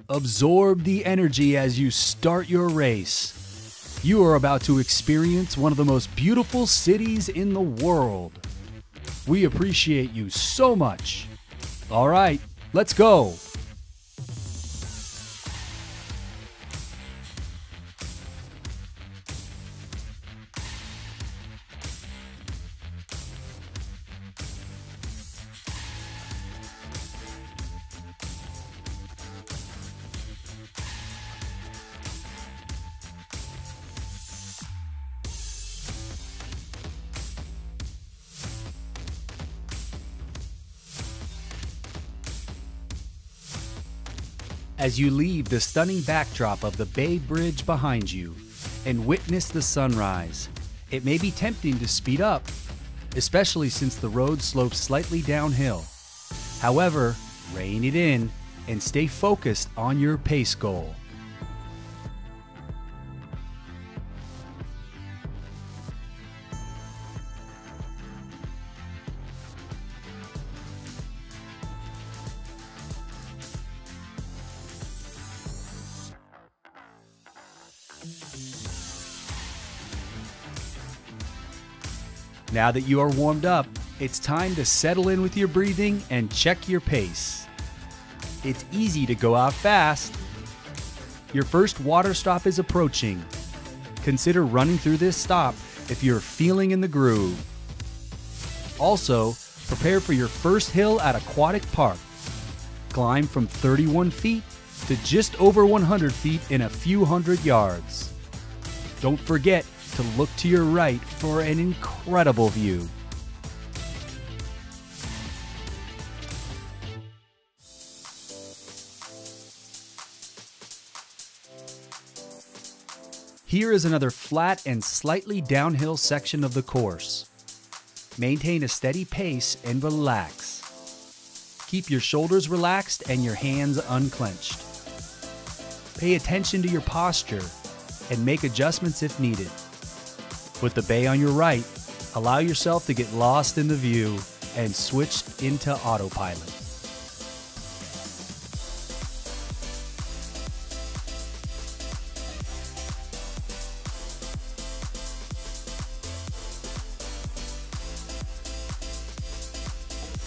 Absorb the energy as you start your race. You are about to experience one of the most beautiful cities in the world. We appreciate you so much. All right, let's go. As you leave the stunning backdrop of the Bay Bridge behind you and witness the sunrise, it may be tempting to speed up, especially since the road slopes slightly downhill. However, rein it in and stay focused on your pace goal. Now that you are warmed up, it's time to settle in with your breathing and check your pace. It's easy to go out fast. Your first water stop is approaching. Consider running through this stop if you're feeling in the groove. Also, prepare for your first hill at Aquatic Park. Climb from 31 feet to just over 100 feet in a few hundred yards. Don't forget to look to your right for an incredible view. Here is another flat and slightly downhill section of the course. Maintain a steady pace and relax. Keep your shoulders relaxed and your hands unclenched. Pay attention to your posture and make adjustments if needed. With the bay on your right, allow yourself to get lost in the view and switch into autopilot.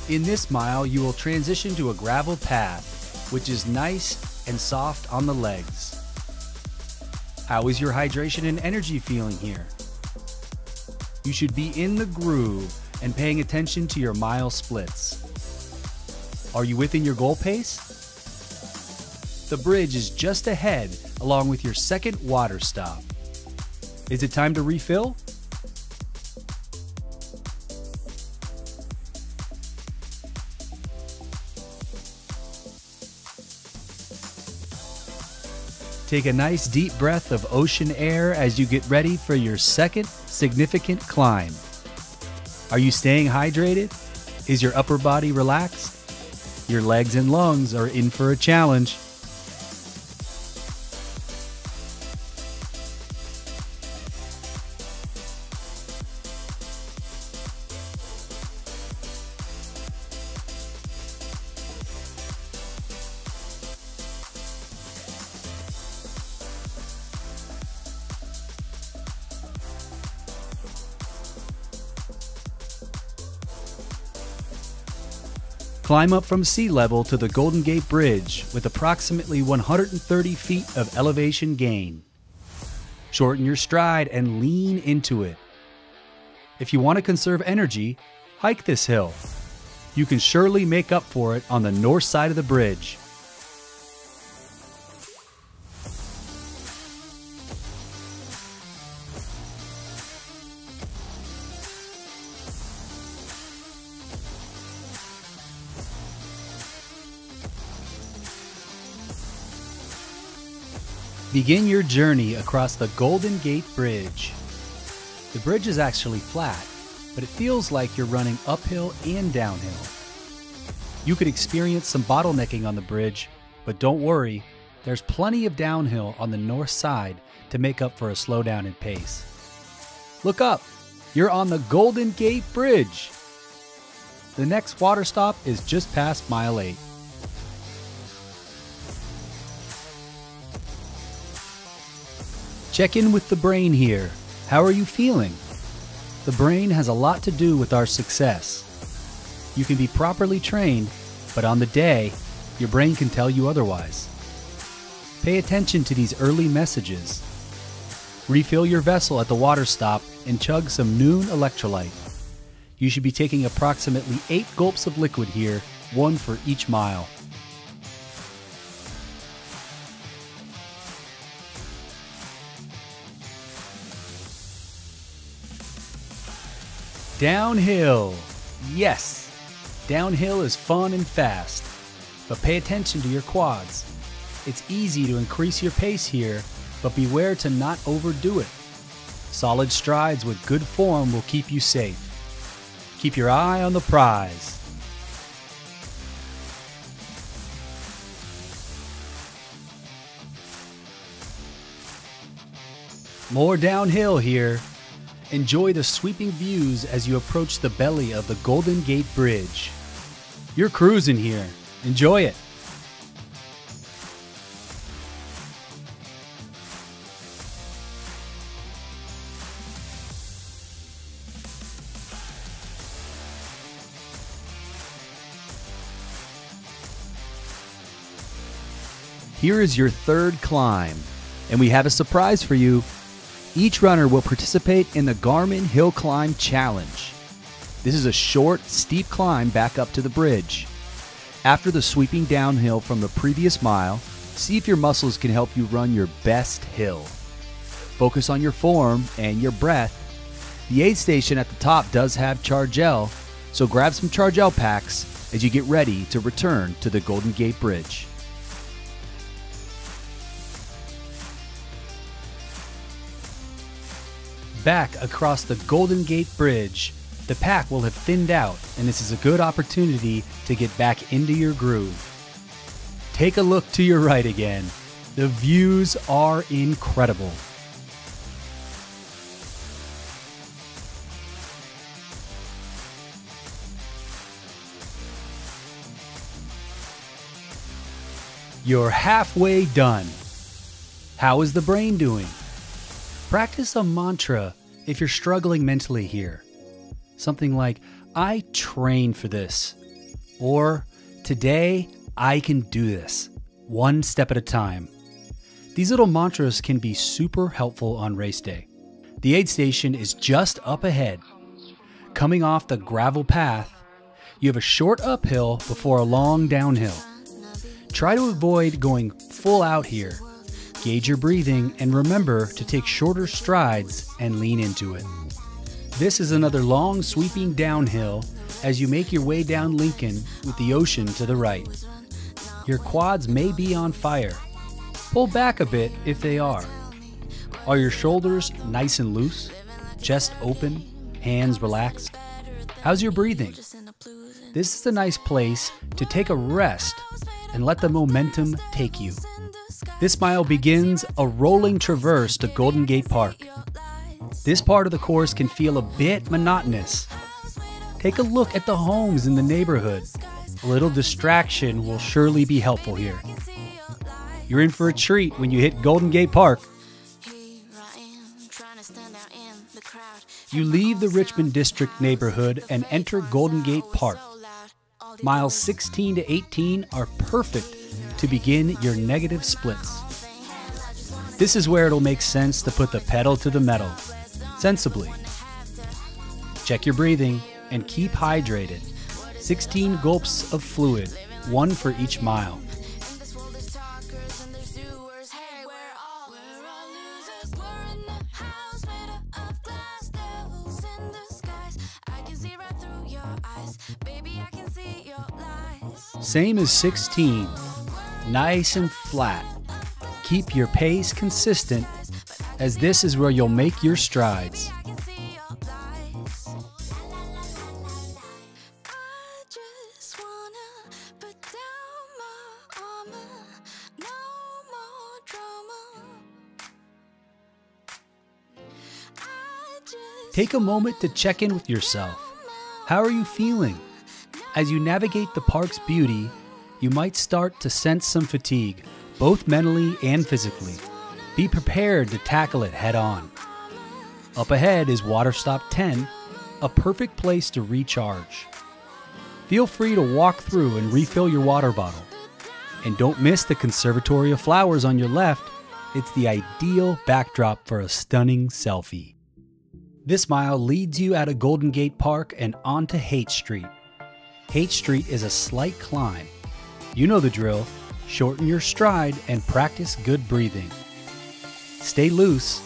In this mile, you will transition to a gravel path, which is nice and soft on the legs. How is your hydration and energy feeling here? You should be in the groove and paying attention to your mile splits. Are you within your goal pace? The bridge is just ahead, along with your second water stop. Is it time to refill? Take a nice deep breath of ocean air as you get ready for your second significant climb. Are you staying hydrated? Is your upper body relaxed? Your legs and lungs are in for a challenge. Climb up from sea level to the Golden Gate Bridge with approximately 130 feet of elevation gain. Shorten your stride and lean into it. If you want to conserve energy, hike this hill. You can surely make up for it on the north side of the bridge. Begin your journey across the Golden Gate Bridge. The bridge is actually flat, but it feels like you're running uphill and downhill. You could experience some bottlenecking on the bridge, but don't worry, there's plenty of downhill on the north side to make up for a slowdown in pace. Look up, you're on the Golden Gate Bridge. The next water stop is just past mile 8. Check in with the brain here. How are you feeling? The brain has a lot to do with our success. You can be properly trained, but on the day, your brain can tell you otherwise. Pay attention to these early messages. Refill your vessel at the water stop and chug some Noon electrolyte. You should be taking approximately 8 gulps of liquid here, 1 for each mile. Downhill. Yes, downhill is fun and fast, but pay attention to your quads. It's easy to increase your pace here, but beware to not overdo it. Solid strides with good form will keep you safe. Keep your eye on the prize. More downhill here. Enjoy the sweeping views as you approach the belly of the Golden Gate Bridge. You're cruising here. Enjoy it. Here is your third climb, and we have a surprise for you. Each runner will participate in the Garmin Hill Climb Challenge. This is a short, steep climb back up to the bridge. After the sweeping downhill from the previous mile, see if your muscles can help you run your best hill. Focus on your form and your breath. The aid station at the top does have Chargel, so grab some Chargel packs as you get ready to return to the Golden Gate Bridge. Back across the Golden Gate Bridge, the pack will have thinned out, and this is a good opportunity to get back into your groove. Take a look to your right again. The views are incredible. You're halfway done. How is the brain doing? Practice a mantra if you're struggling mentally here. Something like, I train for this. Or, today I can do this, one step at a time. These little mantras can be super helpful on race day. The aid station is just up ahead. Coming off the gravel path, you have a short uphill before a long downhill. Try to avoid going full out here. Gauge your breathing and remember to take shorter strides and lean into it. This is another long sweeping downhill as you make your way down Lincoln with the ocean to the right. Your quads may be on fire. Pull back a bit if they are. Are your shoulders nice and loose? Chest open? Hands relaxed? How's your breathing? This is a nice place to take a rest and let the momentum take you. This mile begins a rolling traverse to Golden Gate Park. This part of the course can feel a bit monotonous. Take a look at the homes in the neighborhood. A little distraction will surely be helpful here. You're in for a treat when you hit Golden Gate Park. You leave the Richmond District neighborhood and enter Golden Gate Park. Miles 16 to 18 are perfect to begin your negative splits. This is where it'll make sense to put the pedal to the metal, sensibly. Check your breathing and keep hydrated. 16 gulps of fluid, 1 for each mile. Same as 16, nice and flat. Keep your pace consistent, as this is where you'll make your strides. Take a moment to check in with yourself. How are you feeling? As you navigate the park's beauty, you might start to sense some fatigue, both mentally and physically. Be prepared to tackle it head on. Up ahead is Water Stop 10, a perfect place to recharge. Feel free to walk through and refill your water bottle. And don't miss the Conservatory of Flowers on your left. It's the ideal backdrop for a stunning selfie. This mile leads you out of Golden Gate Park and onto Haight Street. Haight Street is a slight climb. You know the drill. Shorten your stride and practice good breathing. Stay loose.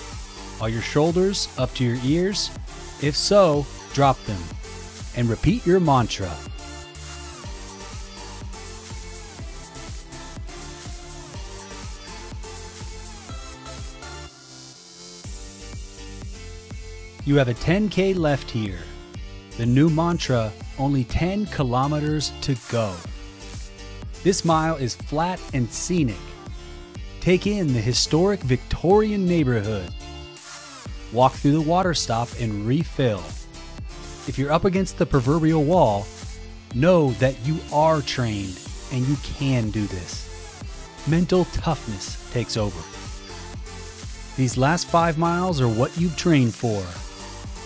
Are your shoulders up to your ears? If so, drop them and repeat your mantra. You have a 10K left here. The new mantra, only 10 kilometers to go. This mile is flat and scenic. Take in the historic Victorian neighborhood. Walk through the water stop and refill. If you're up against the proverbial wall, know that you are trained and you can do this. Mental toughness takes over. These last 5 miles are what you've trained for.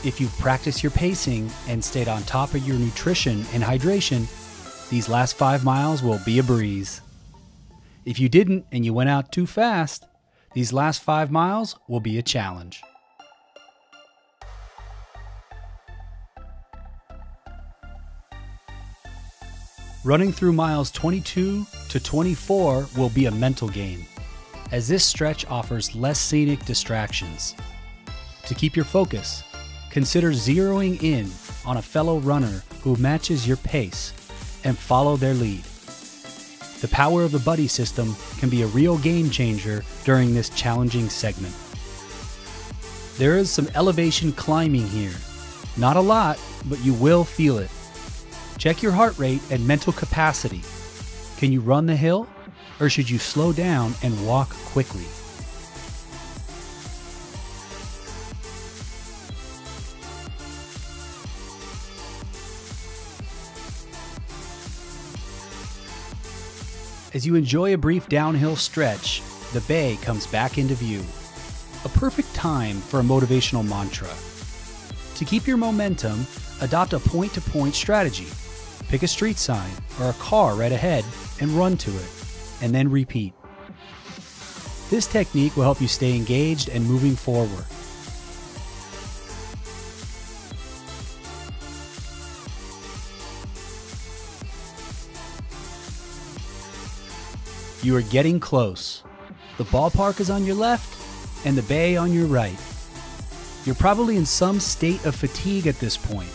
If you've practiced your pacing and stayed on top of your nutrition and hydration, these last 5 miles will be a breeze. If you didn't and you went out too fast, these last 5 miles will be a challenge. Running through miles 22 to 24 will be a mental game, as this stretch offers less scenic distractions. To keep your focus, consider zeroing in on a fellow runner who matches your pace and follow their lead. The power of the buddy system can be a real game changer during this challenging segment. There is some elevation climbing here. Not a lot, but you will feel it. Check your heart rate and mental capacity. Can you run the hill, or should you slow down and walk quickly? As you enjoy a brief downhill stretch, the bay comes back into view. A perfect time for a motivational mantra. To keep your momentum, adopt a point-to-point strategy. Pick a street sign or a car right ahead and run to it, and then repeat. This technique will help you stay engaged and moving forward. You are getting close. The ballpark is on your left and the bay on your right. You're probably in some state of fatigue at this point.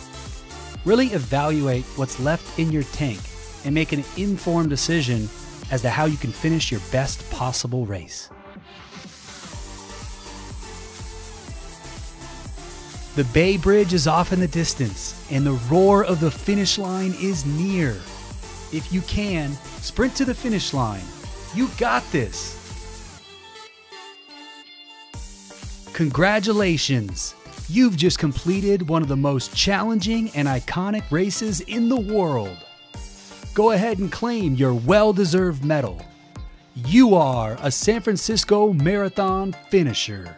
Really evaluate what's left in your tank and make an informed decision as to how you can finish your best possible race. The Bay Bridge is off in the distance and the roar of the finish line is near. If you can, sprint to the finish line. You got this! Congratulations! You've just completed one of the most challenging and iconic races in the world. Go ahead and claim your well-deserved medal. You are a San Francisco Marathon finisher.